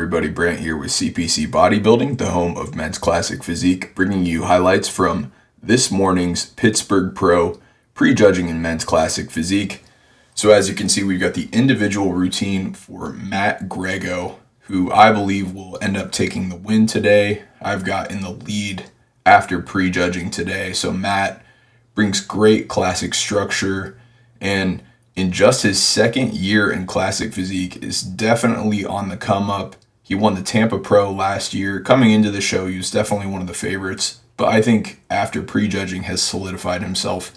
everybody, Brant here with CPC Bodybuilding, the home of men's classic physique, bringing you highlights from this morning's Pittsburgh Pro Prejudging in men's classic physique. So as you can see, we've got the individual routine for Matt Greggo, who I believe will end up taking the win today. I've got in the lead after prejudging today. So Matt brings great classic structure, and in just his second year in classic physique is definitely on the come up. He won the Tampa Pro last year. Coming into the show, he was definitely one of the favorites, but I think after prejudging has solidified himself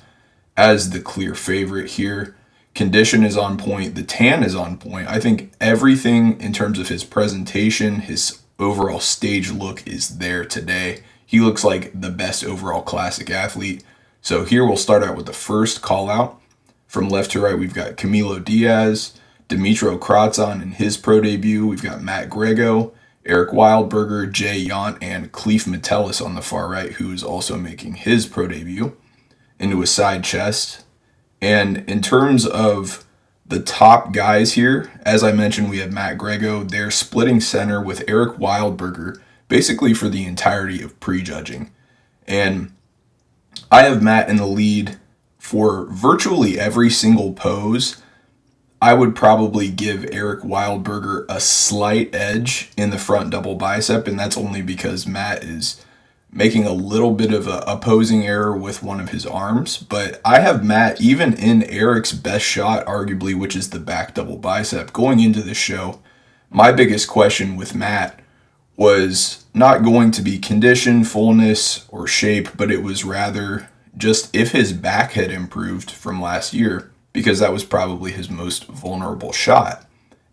as the clear favorite here. Condition is on point. The tan is on point. I think everything in terms of his presentation, his overall stage look is there today. He looks like the best overall classic athlete. So here we'll start out with the first call out. From left to right, we've got Camilo Diaz, Dimitro Kratzon in his pro debut. We've got Matt Greggo, Eric Wildberger, Jay Yant, and Cleef Metellus on the far right, who is also making his pro debut, into a side chest. And in terms of the top guys here, as I mentioned, we have Matt Greggo. They're splitting center with Eric Wildberger, basically for the entirety of prejudging. And I have Matt in the lead for virtually every single pose. I would probably give Eric Wildberger a slight edge in the front double bicep, and that's only because Matt is making a little bit of a opposing error with one of his arms. But I have Matt even in Eric's best shot, arguably, which is the back double bicep. Going into the show, my biggest question with Matt was not going to be condition, fullness, or shape, but it was rather just if his back had improved from last year, because that was probably his most vulnerable shot.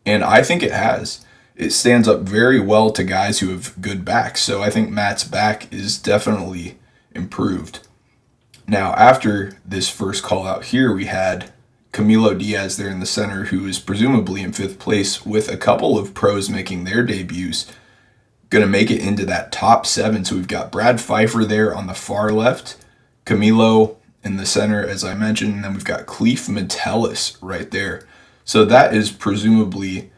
And I think it has. It stands up very well to guys who have good backs. So I think Matt's back is definitely improved. Now, after this first call out here, we had Camilo Diaz there in the center, who is presumably in fifth place with a couple of pros making their debuts, going to make it into that top 7. So we've got Brad Pfeiffer there on the far left, Camilo in the center, as I mentioned, and then we've got Cleef Metellus right there. So that is presumably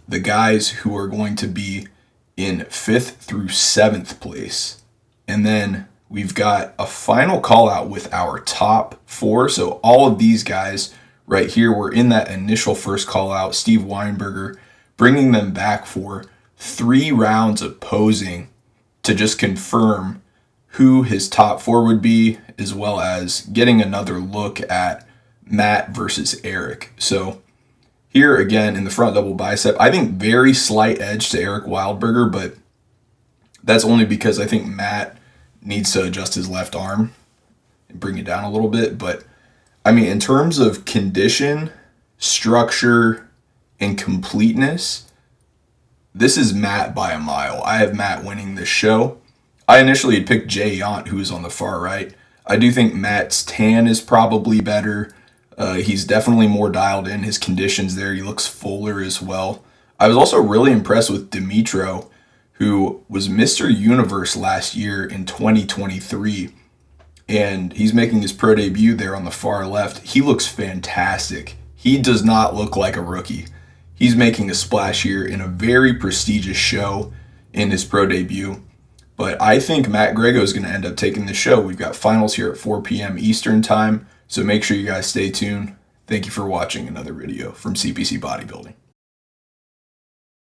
the guys who are going to be in 5th through 7th place. And then we've got a final call out with our top 4. So all of these guys right here were in that initial first call out. Steve Weinberger bringing them back for 3 rounds of posing to just confirm who his top 4 would be, as well as getting another look at Matt versus Eric. So here again in the front double bicep, I think very slight edge to Eric Wildberger, but that's only because I think Matt needs to adjust his left arm and bring it down a little bit. But I mean, in terms of condition, structure, and completeness, this is Matt by a mile. I have Matt winning this show. I initially had picked Jay Yant, who is on the far right. I do think Matt's tan is probably better. He's definitely more dialed in. His conditions there, he looks fuller as well. I was also really impressed with Dimitro, who was Mr. Universe last year in 2023. And he's making his pro debut there on the far left. He looks fantastic. He does not look like a rookie. He's making a splash here in a very prestigious show in his pro debut. But I think Matt Greggo is going to end up taking the show. We've got finals here at 4 p.m. Eastern time, so make sure you guys stay tuned. Thank you for watching another video from CPC Bodybuilding.